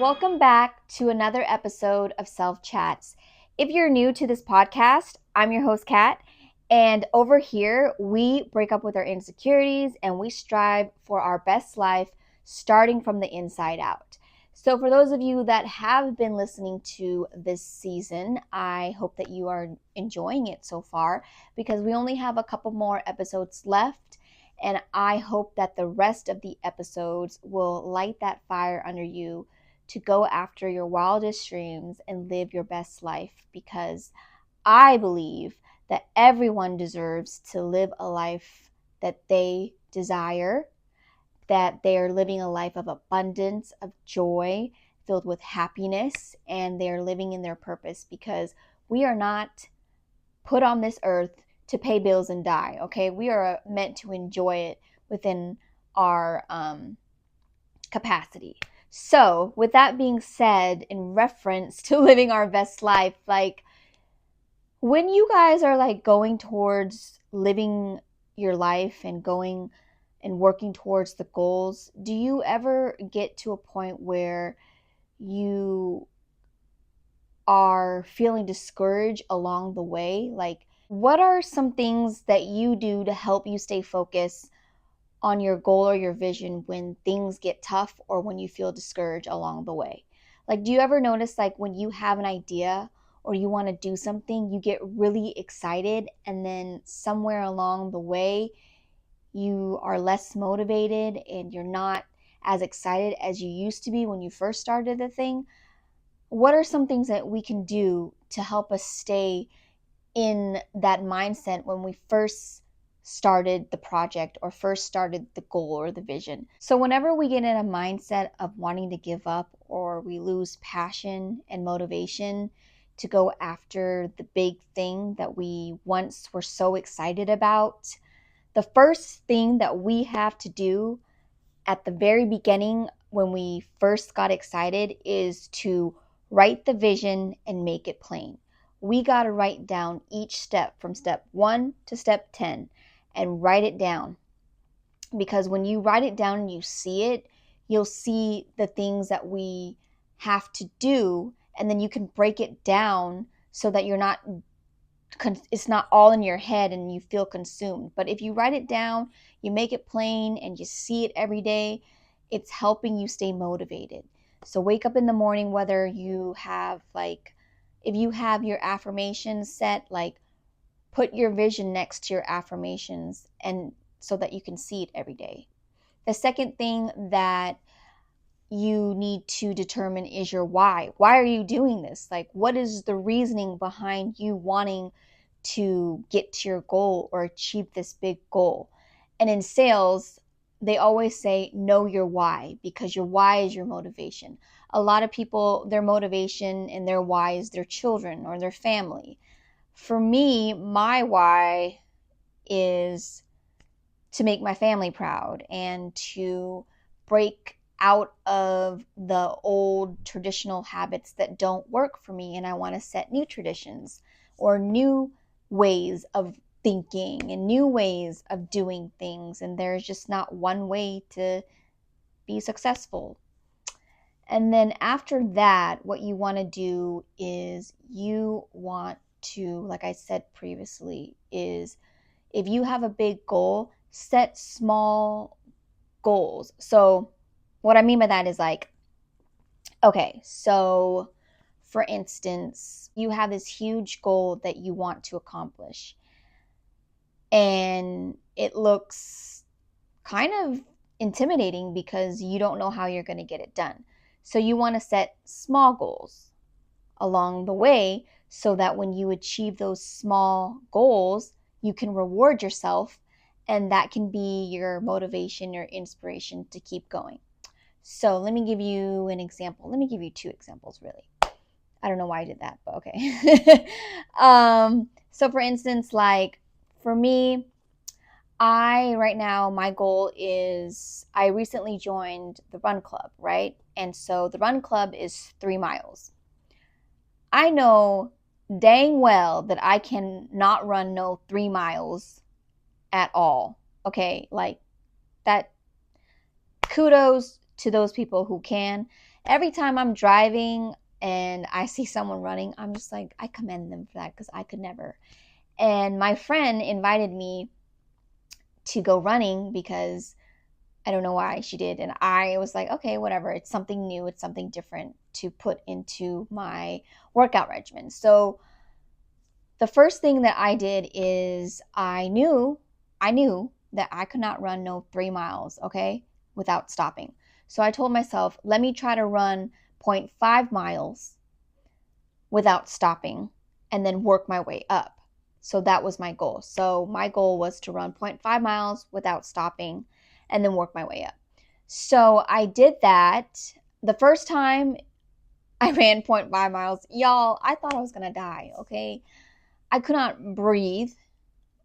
Welcome back to another episode of Self Chats. If you're new to this podcast, I'm your host, Kat, and over here we break up with our insecurities and we strive for our best life starting from the inside out. So, for those of you that have been listening to this season, I hope that you are enjoying it so far because we only have a couple more episodes left. And I hope that the rest of the episodes will light that fire under you to go after your wildest dreams and live your best life, because I believe that everyone deserves to live a life that they desire, that they are living a life of abundance, of joy, filled with happiness, and they are living in their purpose, because we are not put on this earth to pay bills and die, okay? We are meant to enjoy it within our capacity. So, with that being said, in reference to living our best life, like when you guys are like going towards living your life and going and working towards the goals, do you ever get to a point where you are feeling discouraged along the way? Like, what are some things that you do to help you stay focused on your goal or your vision when things get tough or when you feel discouraged along the way? Like, do you ever notice, like, when you have an idea or you want to do something, you get really excited, and then somewhere along the way, you are less motivated and you're not as excited as you used to be when you first started the thing? What are some things that we can do to help us stay in that mindset when we first started the project or first started the goal or the vision? So whenever we get in a mindset of wanting to give up, or we lose passion and motivation to go after the big thing that we once were so excited about, the first thing that we have to do at the very beginning when we first got excited is to write the vision and make it plain. We got to write down each step from step 1 to step 10 and write it down. Because when you write it down and you see it, you'll see the things that we have to do, and then you can break it down so that it's not all in your head and you feel consumed. But if you write it down, you make it plain, and you see it every day, it's helping you stay motivated. So wake up in the morning, whether you have if you have your affirmations set, like put your vision next to your affirmations, and so that you can see it every day. The second thing that you need to determine is your why. Why are you doing this? Like, what is the reasoning behind you wanting to get to your goal or achieve this big goal? And in sales, they always say know your why, because your why is your motivation. A lot of people, their motivation and their why is their children or their family. For me, my why is to make my family proud and to break out of the old traditional habits that don't work for me, and I want to set new traditions or new ways of thinking and new ways of doing things, and there's just not one way to be successful. And then after that, what you want to do is you want to, like I said previously, is if you have a big goal, set small goals. So what I mean by that is like, okay, so for instance, you have this huge goal that you want to accomplish, and it looks kind of intimidating because you don't know how you're going to get it done. So you want to set small goals along the way so that when you achieve those small goals, you can reward yourself, and that can be your motivation, your inspiration to keep going. So let me give you an example. Let me give you two examples, really. I don't know why I did that, but okay. So for instance, like for me, right now, my goal is, I recently joined the run club, right? And so the run club is 3 miles. I know dang well that I can not run no 3 miles at all. Okay, like that, kudos to those people who can. every time I'm driving and I see someone running, I'm just like, I commend them for that because I could never. And my friend invited me to go running because I don't know why she did. And I was like, okay, whatever. It's something new, it's something different to put into my workout regimen. So the first thing that I did is I knew that I could not run no 3 miles, okay, without stopping. So I told myself, let me try to run zero point 0.5 miles without stopping and then work my way up. So that was my goal. So my goal was to run 0 0.5 miles without stopping and then work my way up. So I did that. The first time I ran 0 0.5 miles, y'all, I thought I was going to die, okay? I could not breathe.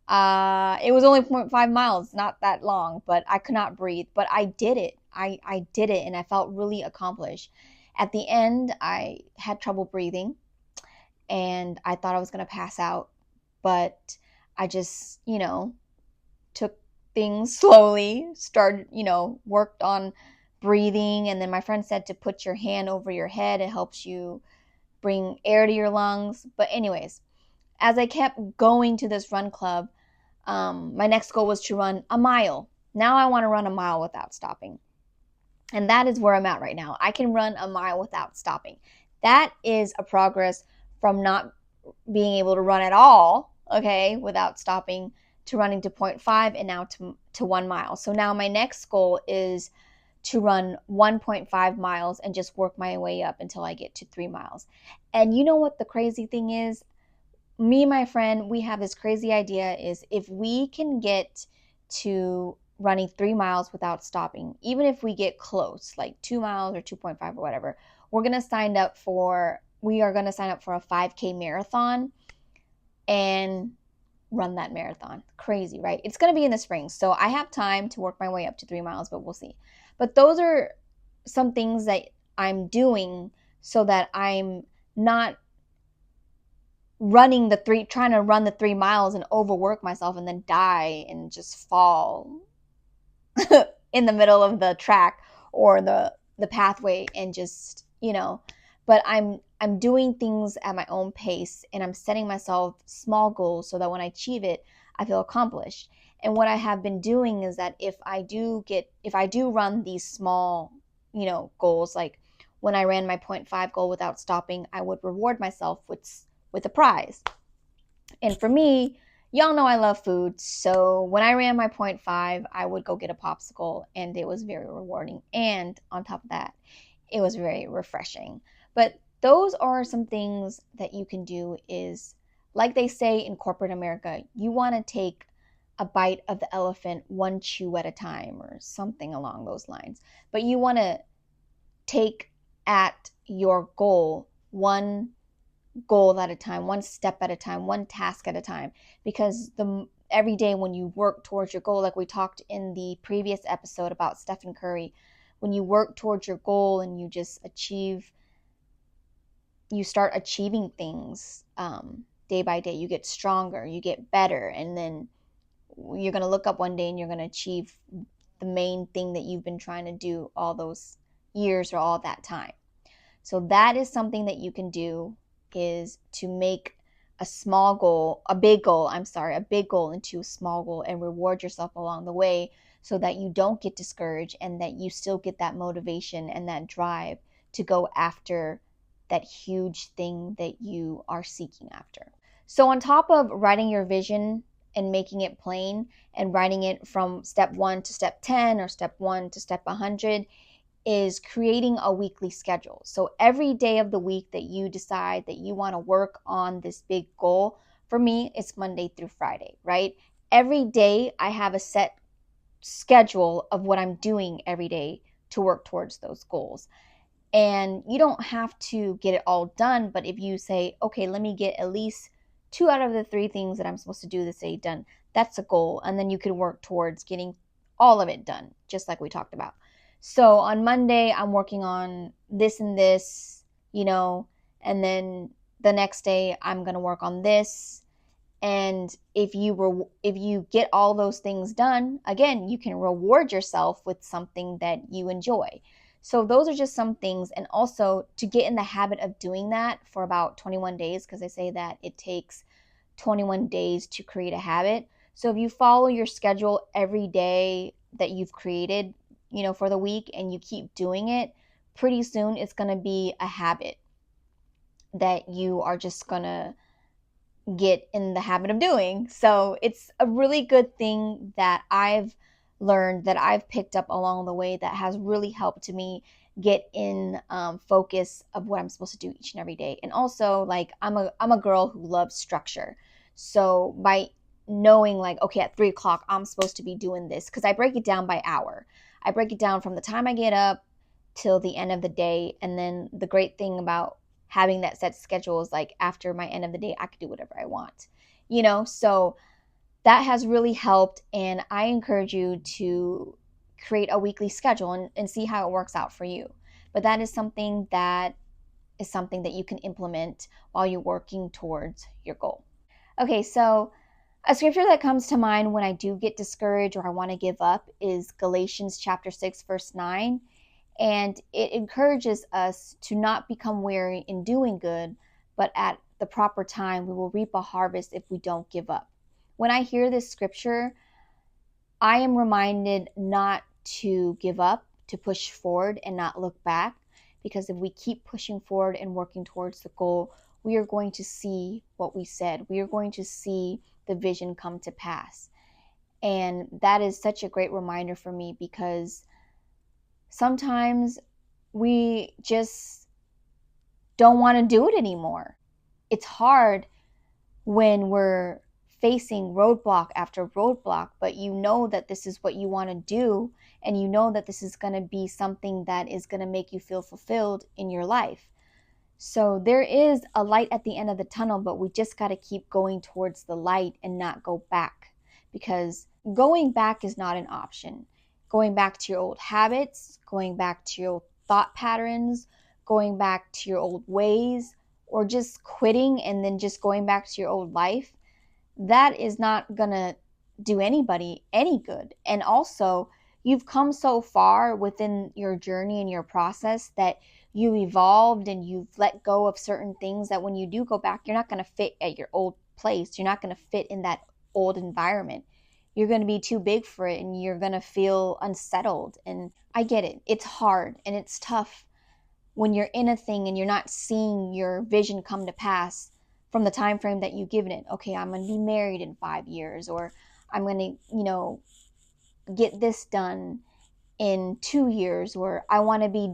It was only 0 0.5 miles, not that long, but I could not breathe. But I did it. I did it, and I felt really accomplished. At the end, I had trouble breathing, and I thought I was going to pass out. But I just, took things slowly, started, worked on breathing. And then my friend said to put your hand over your head. It helps you bring air to your lungs. But, anyways, as I kept going to this run club, my next goal was to run a mile. Now I want to run a mile without stopping. And that is where I'm at right now. I can run a mile without stopping. That is a progress from not being able to run at all, okay, without stopping, to running to 0.5 and now to 1 mile. So now my next goal is to run 1.5 miles and just work my way up until I get to 3 miles. And you know what the crazy thing is? Me and my friend, we have this crazy idea is if we can get to running 3 miles without stopping, even if we get close, like 2 miles or 2.5 or whatever, we are going to sign up for a 5K marathon and run that marathon. Crazy, right? It's going to be in the spring. So I have time to work my way up to 3 miles, but we'll see. But those are some things that I'm doing so that I'm not trying to run the 3 miles and overwork myself and then die and just fall in the middle of the track or the pathway and just, but I'm doing things at my own pace, and I'm setting myself small goals so that when I achieve it, I feel accomplished. And what I have been doing is that if I do run these small, goals, like when I ran my 0.5 goal without stopping, I would reward myself with a prize. And for me, y'all know I love food. So when I ran my 0.5, I would go get a popsicle, and it was very rewarding. And on top of that, it was very refreshing. But those are some things that you can do is, like they say in corporate America, you want to take a bite of the elephant one chew at a time or something along those lines. But you want to take at your goal one goal at a time, one step at a time, one task at a time. Because every day when you work towards your goal, like we talked in the previous episode about Stephen Curry, when you work towards your goal and you start achieving things day by day, you get stronger, you get better, and then you're going to look up one day and you're going to achieve the main thing that you've been trying to do all those years or all that time. So that is something that you can do, is to make a big goal into a small goal and reward yourself along the way so that you don't get discouraged and that you still get that motivation and that drive to go after that huge thing that you are seeking after. So on top of writing your vision and making it plain and writing it from step 1 to step 10 or step 1 to step 100, is creating a weekly schedule. So every day of the week that you decide that you want to work on this big goal, for me, it's Monday through Friday, right? Every day I have a set schedule of what I'm doing every day to work towards those goals. And you don't have to get it all done, but if you say, okay, let me get at least 2 out of the 3 things that I'm supposed to do this day done, that's a goal. And then you can work towards getting all of it done, just like we talked about. So on Monday, I'm working on this and this, and then the next day I'm going to work on this. And if you get all those things done, again, you can reward yourself with something that you enjoy. So those are just some things. And also to get in the habit of doing that for about 21 days, because they say that it takes 21 days to create a habit. So if you follow your schedule every day that you've created, for the week, and you keep doing it, pretty soon it's going to be a habit that you are just going to get in the habit of doing. So it's a really good thing that I've learned, that I've picked up along the way, that has really helped me get in focus of what I'm supposed to do each and every day. And also, like, I'm a girl who loves structure. So by knowing, like, okay, at 3 o'clock I'm supposed to be doing this, because I break it down by hour. I break it down from the time I get up till the end of the day. And then the great thing about having that set schedule is, like, after my end of the day, I could do whatever I want, so that has really helped. And I encourage you to create a weekly schedule and see how it works out for you. But that is something that you can implement while you're working towards your goal. Okay, so a scripture that comes to mind when I do get discouraged or I want to give up is Galatians chapter 6, verse 9. And it encourages us to not become weary in doing good, but at the proper time we will reap a harvest if we don't give up. When I hear this scripture, I am reminded not to give up, to push forward and not look back, because if we keep pushing forward and working towards the goal, we are going to see what we said. We are going to see the vision come to pass. And that is such a great reminder for me, because sometimes we just don't want to do it anymore. It's hard when we're facing roadblock after roadblock, but you know that this is what you want to do, and you know that this is going to be something that is going to make you feel fulfilled in your life. So there is a light at the end of the tunnel, but we just got to keep going towards the light and not go back, because going back is not an option. Going back to your old habits, going back to your old thought patterns, going back to your old ways, or just quitting and then just going back to your old life, that is not going to do anybody any good. And also, you've come so far within your journey and your process that you evolved and you've let go of certain things, that when you do go back, you're not going to fit at your old place. You're not going to fit in that old environment. You're going to be too big for it, and you're going to feel unsettled. And I get it. It's hard and it's tough when you're in a thing and you're not seeing your vision come to pass from the time frame that you've given it. Okay, I'm going to be married in 5 years, or I'm going to, get this done in 2 years, or I want to be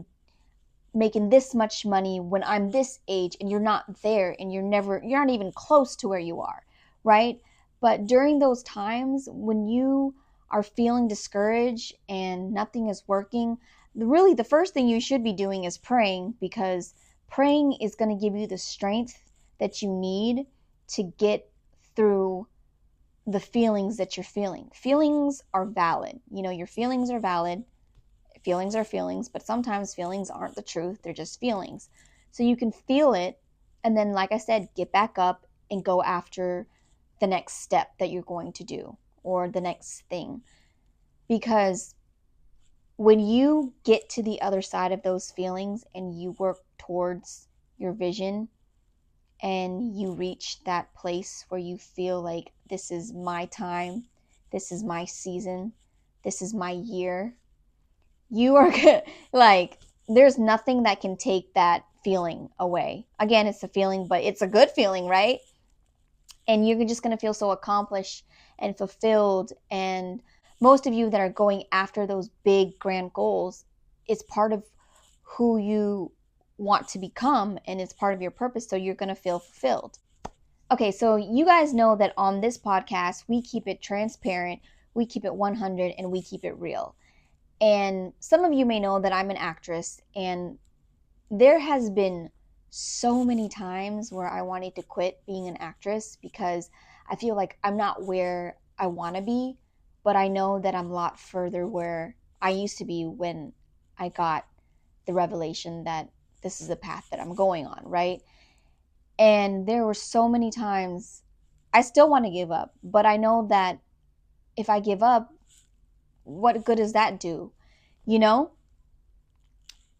making this much money when I'm this age, and you're not there, and you're not even close to where you are, right? But during those times when you are feeling discouraged and nothing is working, really the first thing you should be doing is praying, because praying is going to give you the strength that you need to get through the feelings that you're feeling. Feelings are valid. Your feelings are valid. Feelings are feelings, but sometimes feelings aren't the truth. They're just feelings. So you can feel it, and then, like I said, get back up and go after the next step that you're going to do, or the next thing. Because when you get to the other side of those feelings and you work towards your vision, and you reach that place where you feel like, this is my time, this is my season, this is my year, you are good. Like, there's nothing that can take that feeling away. Again, it's a feeling, but it's a good feeling, right? And you're just going to feel so accomplished and fulfilled. And most of you that are going after those big grand goals, it's part of who you want to become, and it's part of your purpose, so you're going to feel fulfilled. Okay, so you guys know that on this podcast, we keep it transparent, we keep it 100, and we keep it real. And some of you may know that I'm an actress, and there has been so many times where I wanted to quit being an actress, because I feel like I'm not where I want to be, but I know that I'm a lot further where I used to be when I got the revelation that this is the path that I'm going on, right? And there were so many times I still want to give up, but I know that if I give up, what good does that do? You know?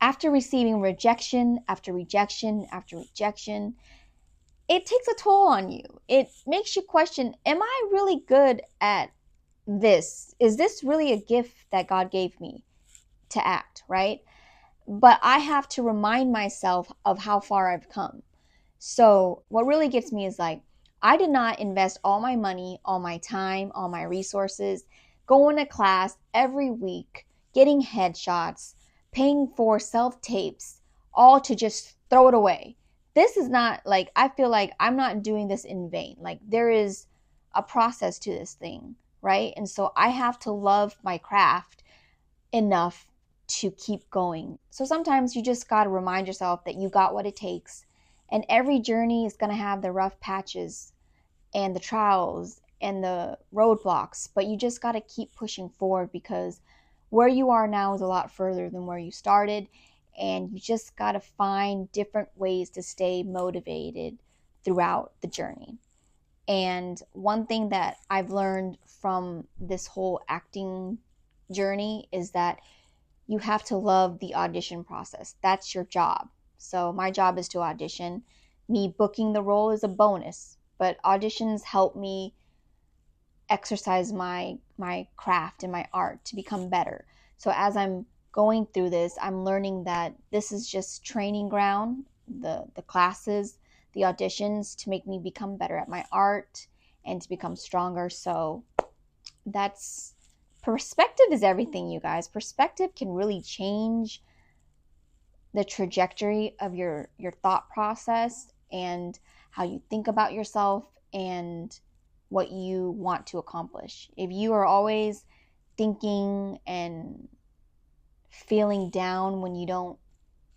After receiving rejection after rejection after rejection, it takes a toll on you. It makes you question, am I really good at this? Is this really a gift that God gave me to act, right? But I have to remind myself of how far I've come. So, what really gets me is like, I did not invest all my money, all my time, all my resources, going to class every week, getting headshots, paying for self tapes, all to just throw it away. This is not like, I feel like I'm not doing this in vain. Like, there is a process to this thing, right? And so I have to love my craft enough to keep going. So sometimes you just got to remind yourself that you got what it takes. And every journey is going to have the rough patches and the trials and the roadblocks, but you just got to keep pushing forward, because where you are now is a lot further than where you started. And you just got to find different ways to stay motivated throughout the journey. And one thing that I've learned from this whole acting journey is that you have to love the audition process. That's your job. So my job is to audition. Me booking the role is a bonus, but auditions help me exercise my craft and my art to become better. So as I'm going through this, I'm learning that this is just training ground, the classes, the auditions, to make me become better at my art and to become stronger. So that's perspective is everything, you guys. Perspective can really change the trajectory of your thought process and how you think about yourself and what you want to accomplish. If you are always thinking and feeling down when you don't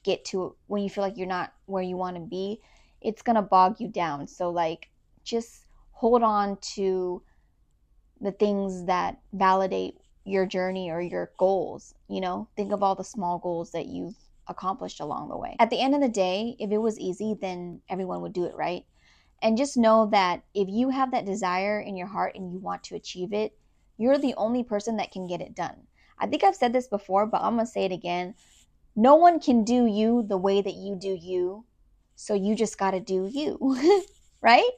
get to, when you feel like you're not where you want to be, it's going to bog you down. So like, just hold on to the things that validate your journey or your goals. Think of all the small goals that you've accomplished along the way. At the end of the day, if it was easy, then everyone would do it, right? And just know that if you have that desire in your heart and you want to achieve it, you're the only person that can get it done. I think I've said this before, but I'm going to say it again. No one can do you the way that you do you. So you just got to do you, right?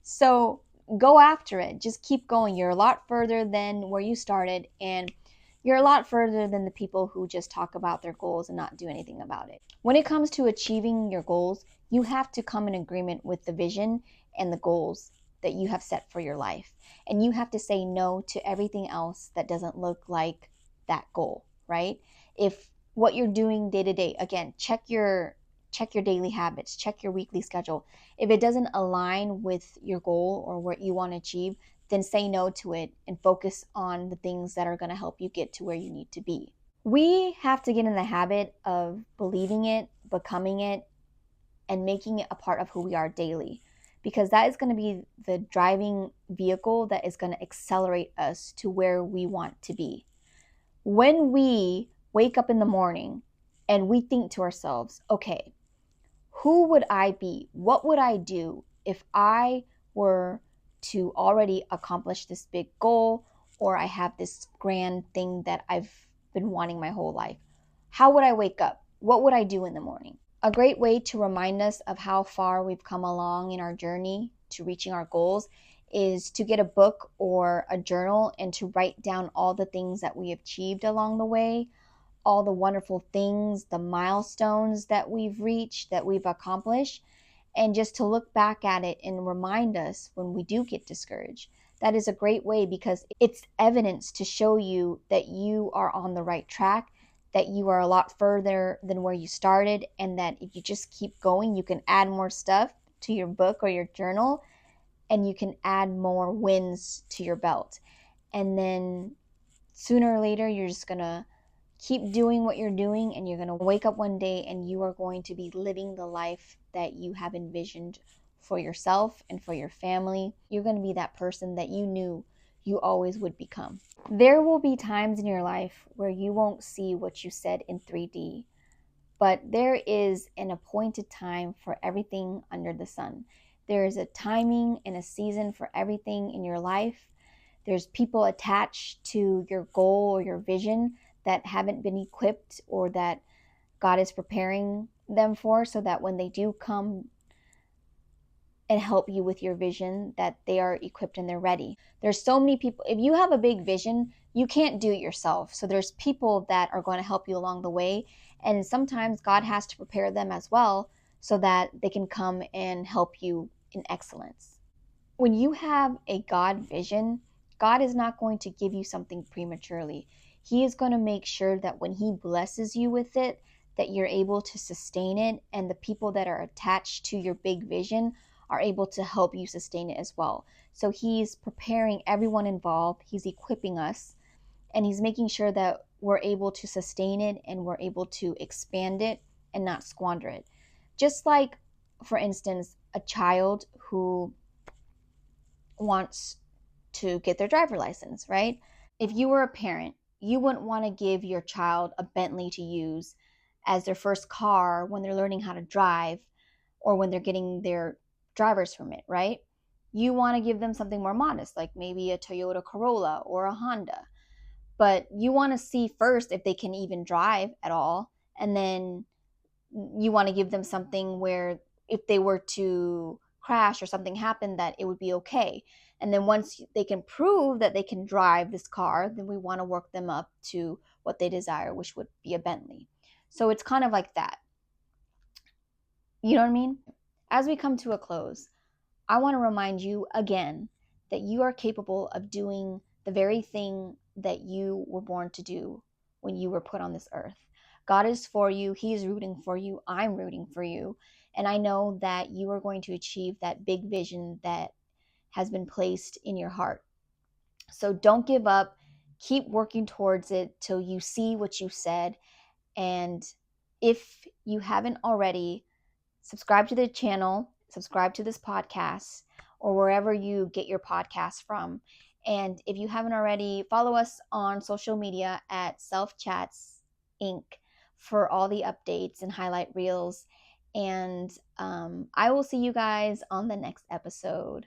So go after it. Just keep going. You're a lot further than where you started, and you're a lot further than the people who just talk about their goals and not do anything about it. When it comes to achieving your goals, you have to come in agreement with the vision and the goals that you have set for your life. And you have to say no to everything else that doesn't look like that goal, right? If what you're doing day to day, again, check your daily habits, check your weekly schedule. If it doesn't align with your goal or what you want to achieve, then say no to it and focus on the things that are going to help you get to where you need to be. We have to get in the habit of believing it, becoming it, and making it a part of who we are daily, because that is going to be the driving vehicle that is going to accelerate us to where we want to be. When we wake up in the morning and we think to ourselves, okay, who would I be? What would I do if I were to already accomplish this big goal, or I have this grand thing that I've been wanting my whole life? How would I wake up? What would I do in the morning? A great way to remind us of how far we've come along in our journey to reaching our goals is to get a book or a journal and to write down all the things that we achieved along the way, all the wonderful things, the milestones that we've reached, that we've accomplished, and just to look back at it and remind us when we do get discouraged. That is a great way, because it's evidence to show you that you are on the right track, that you are a lot further than where you started, and that if you just keep going, you can add more stuff to your book or your journal, and you can add more wins to your belt. And then sooner or later, you're just going to keep doing what you're doing, and you're going to wake up one day and you are going to be living the life that you have envisioned for yourself and for your family. You're going to be that person that you knew you always would become. There will be times in your life where you won't see what you said in 3D, but there is an appointed time for everything under the sun. There is a timing and a season for everything in your life. There's people attached to your goal or your vision that haven't been equipped, or that God is preparing them for, so that when they do come and help you with your vision, that they are equipped and they're ready. There's so many people. If you have a big vision, you can't do it yourself. So there's people that are going to help you along the way. And sometimes God has to prepare them as well, so that they can come and help you in excellence. When you have a God vision, God is not going to give you something prematurely. He is going to make sure that when He blesses you with it, that you're able to sustain it, and the people that are attached to your big vision are able to help you sustain it as well. So He's preparing everyone involved, He's equipping us, and He's making sure that we're able to sustain it and we're able to expand it and not squander it. Just like, for instance, a child who wants to get their driver license, right? If you were a parent, you wouldn't want to give your child a Bentley to use as their first car when they're learning how to drive or when they're getting their driver's permit, right? You want to give them something more modest, like maybe a Toyota Corolla or a Honda. But you want to see first if they can even drive at all. And then you want to give them something where if they were to crash or something happened, that it would be okay. And then once they can prove that they can drive this car, then we want to work them up to what they desire, which would be a Bentley. So it's kind of like that. You know what I mean? As we come to a close, I want to remind you again that you are capable of doing the very thing that you were born to do when you were put on this earth. God is for you. He is rooting for you. I'm rooting for you. And I know that you are going to achieve that big vision that has been placed in your heart. So don't give up. Keep working towards it till you see what you said. And if you haven't already, subscribe to the channel, subscribe to this podcast, or wherever you get your podcast from. And if you haven't already, follow us on social media at Self Chats Inc. for all the updates and highlight reels. And I will see you guys on the next episode.